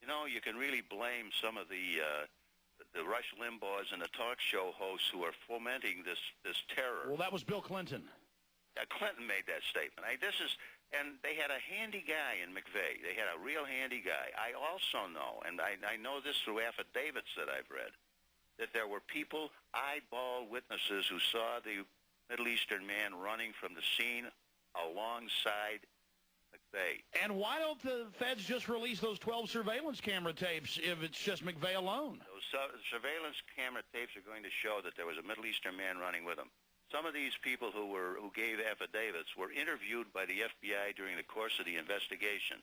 You know, you can really blame some of the Rush Limbaughs and the talk show hosts who are fomenting this terror. Well, that was Bill Clinton. Clinton made that statement. And they had a handy guy in McVeigh. They had a real handy guy. I also know, and I know this through affidavits that I've read, that there were people, eyeball witnesses, who saw the Middle Eastern man running from the scene alongside McVeigh. And why don't the feds just release those 12 surveillance camera tapes if it's just McVeigh alone? Those surveillance camera tapes are going to show that there was a Middle Eastern man running with him. Some of these people who gave affidavits were interviewed by the FBI during the course of the investigation.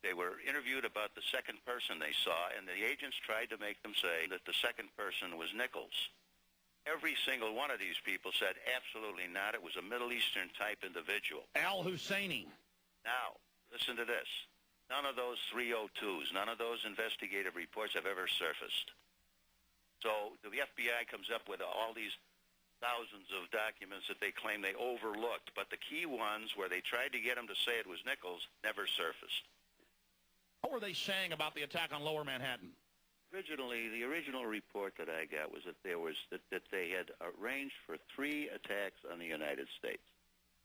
They were interviewed about the second person they saw, and the agents tried to make them say that the second person was Nichols. Every single one of these people said, absolutely not. It was a Middle Eastern type individual. Al-Husseini. Now, listen to this. None of those 302s, none of those investigative reports have ever surfaced. So the FBI comes up with all these thousands of documents that they claim they overlooked, but the key ones where they tried to get him to say it was Nichols never surfaced. What were they saying about the attack on Lower Manhattan? Originally, the original report that I got was that that they had arranged for 3 attacks on the United States.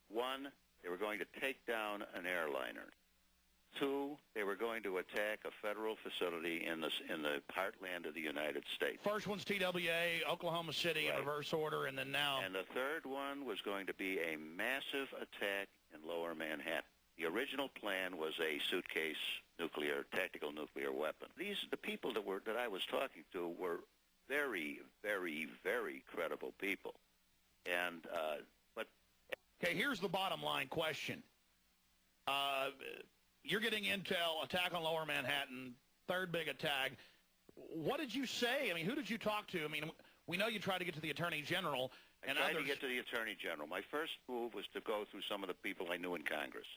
1, they were going to take down an airliner. 2, they were going to attack a federal facility in the heartland of the United States. First one's TWA, Oklahoma City, right, in reverse order, and then now... And the third one was going to be a massive attack in Lower Manhattan. The original plan was a suitcase tactical nuclear weapon. The people that I was talking to were very, very, very credible people. And, Okay, here's the bottom line question. You're getting intel, attack on Lower Manhattan, third big attack. What did you say? I mean, who did you talk to? I mean, we know you tried to get to the Attorney General and I tried others. to get to the Attorney General. My first move was to go through some of the people I knew in Congress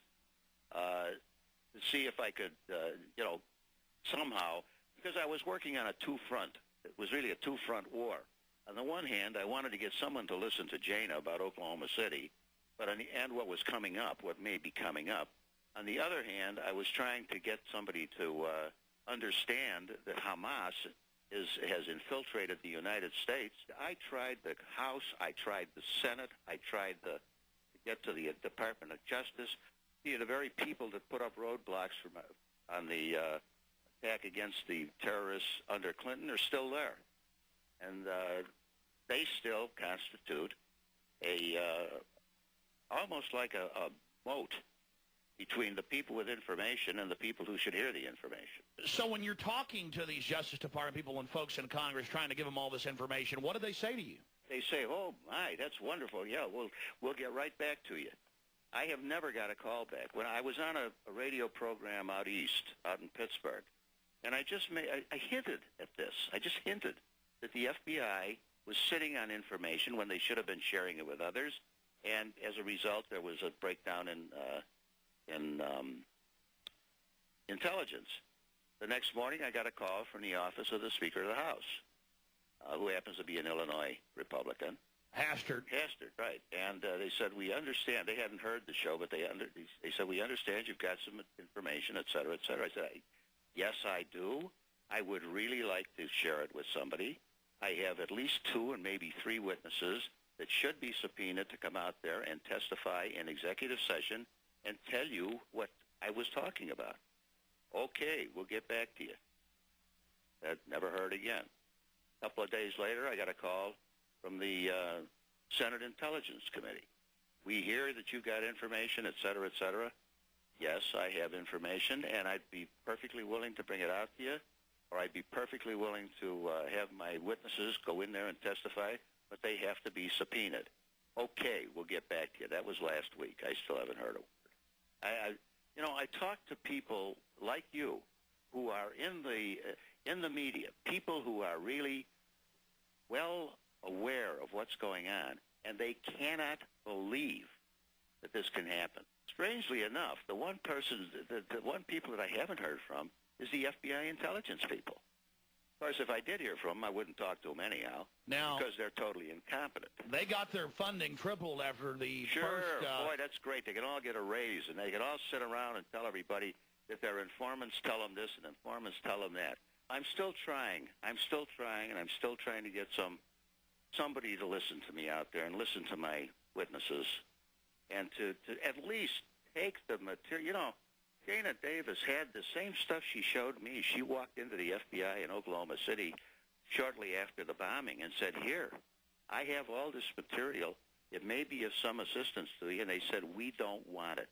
to see if I could, somehow, because I was working on a two-front. It was really a two-front war. On the one hand, I wanted to get someone to listen to Jana about Oklahoma City, but and what was coming up, what may be coming up. On the other hand, I was trying to get somebody to understand that Hamas has infiltrated the United States. I tried the House, I tried the Senate, I tried to get to the Department of Justice. The very people that put up roadblocks on the attack against the terrorists under Clinton are still there. And they still constitute almost like a moat between the people with information and the people who should hear the information. So when you're talking to these Justice Department people and folks in Congress trying to give them all this information, what do they say to you? They say, oh, my, that's wonderful. Yeah, we'll get right back to you. I have never got a call back. When I was on a radio program out east, out in Pittsburgh, and I hinted at this. I just hinted that the FBI was sitting on information when they should have been sharing it with others, and as a result, there was a breakdown in intelligence. The next morning, I got a call from the office of the Speaker of the House, who happens to be an Illinois Republican. Hastert, right. And they said, we understand. They hadn't heard the show, but they said, we understand you've got some information, et cetera, et cetera. I said, yes, I do. I would really like to share it with somebody. I have at least 2 and maybe 3 witnesses that should be subpoenaed to come out there and testify in executive session and tell you what I was talking about. Okay, we'll get back to you. That never heard again. A couple of days later, I got a call from the Senate Intelligence Committee. We hear that you've got information, et cetera, et cetera. Yes, I have information, and I'd be perfectly willing to bring it out to you, or I'd be perfectly willing to have my witnesses go in there and testify, but they have to be subpoenaed. Okay, we'll get back to you. That was last week. I still haven't heard a word. I talk to people like you who are in the media, people who are really well aware of what's going on, and they cannot believe that this can happen. Strangely enough, the one people that I haven't heard from is the FBI intelligence people. Of course, if I did hear from them, I wouldn't talk to them anyhow, because they're totally incompetent. They got their funding tripled after the first... Sure, boy, that's great. They can all get a raise, and they can all sit around and tell everybody, that their informants tell them this and informants tell them that. I'm still trying. And I'm still trying to get somebody to listen to me out there and listen to my witnesses, and to at least take the material. You know, Dana Davis had the same stuff she showed me. She walked into the FBI in Oklahoma City shortly after the bombing and said, "Here, I have all this material. It may be of some assistance to you." And they said, "We don't want it."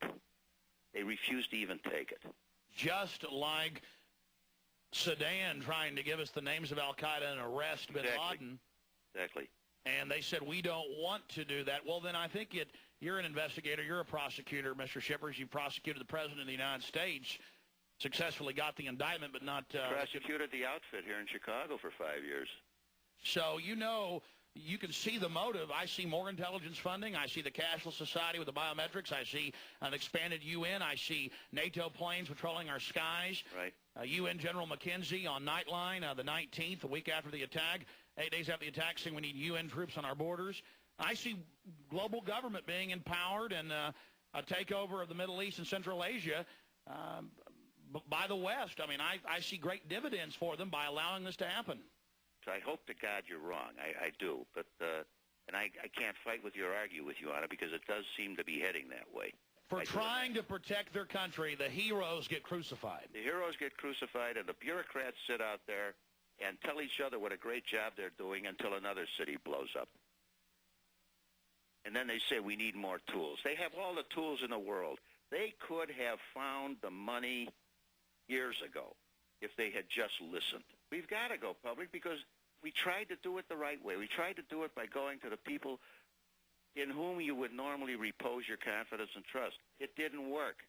They refused to even take it. Just like Sudan trying to give us the names of Al-Qaeda and arrest Bin Laden. Exactly. And they said, we don't want to do that. Well, then I think you're an investigator. You're a prosecutor, Mr. Schippers. You prosecuted the President of the United States, successfully got the indictment, but not... prosecuted the outfit here in Chicago for 5 years. So, you know, you can see the motive. I see more intelligence funding. I see the cashless society with the biometrics. I see an expanded UN. I see NATO planes patrolling our skies. Right. UN General McKenzie on Nightline the 19th, a week after the attack, 8 days after the attack, saying we need UN troops on our borders. I see global government being empowered and a takeover of the Middle East and Central Asia by the West. I mean, I see great dividends for them by allowing this to happen. So I hope to God you're wrong. I do. But and I can't fight with you or argue with you on it because it does seem to be heading that way. For trying to protect their country, the heroes get crucified. The heroes get crucified, and the bureaucrats sit out there and tell each other what a great job they're doing until another city blows up. And then they say, we need more tools. They have all the tools in the world. They could have found the money years ago if they had just listened. We've got to go public because we tried to do it the right way. We tried to do it by going to the people in whom you would normally repose your confidence and trust. It didn't work.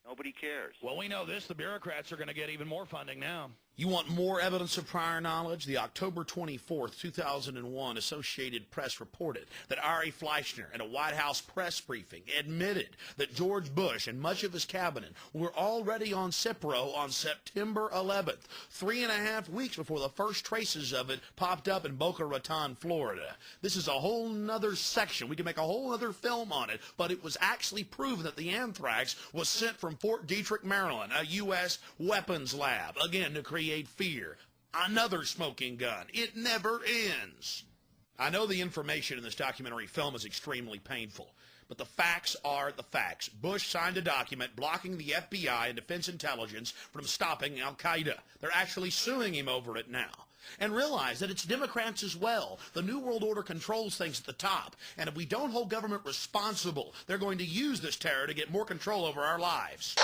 Nobody cares. Well, we know this. The bureaucrats are going to get even more funding now. You want more evidence of prior knowledge? The October 24th, 2001 Associated Press reported that Ari Fleischner in a White House press briefing admitted that George Bush and much of his cabinet were already on Cipro on September 11th, 3.5 weeks before the first traces of it popped up in Boca Raton, Florida. This is a whole nother section. We can make a whole other film on it, but it was actually proven that the anthrax was sent from Fort Detrick, Maryland, a U.S. weapons lab, again to create fear. Another smoking gun. It never ends. I know the information in this documentary film is extremely painful, but the facts are the facts. Bush signed a document blocking the FBI and Defense Intelligence from stopping Al-Qaeda. They're actually suing him over it now. And realize that it's Democrats as well. The New World Order controls things at the top. And if we don't hold government responsible, they're going to use this terror to get more control over our lives.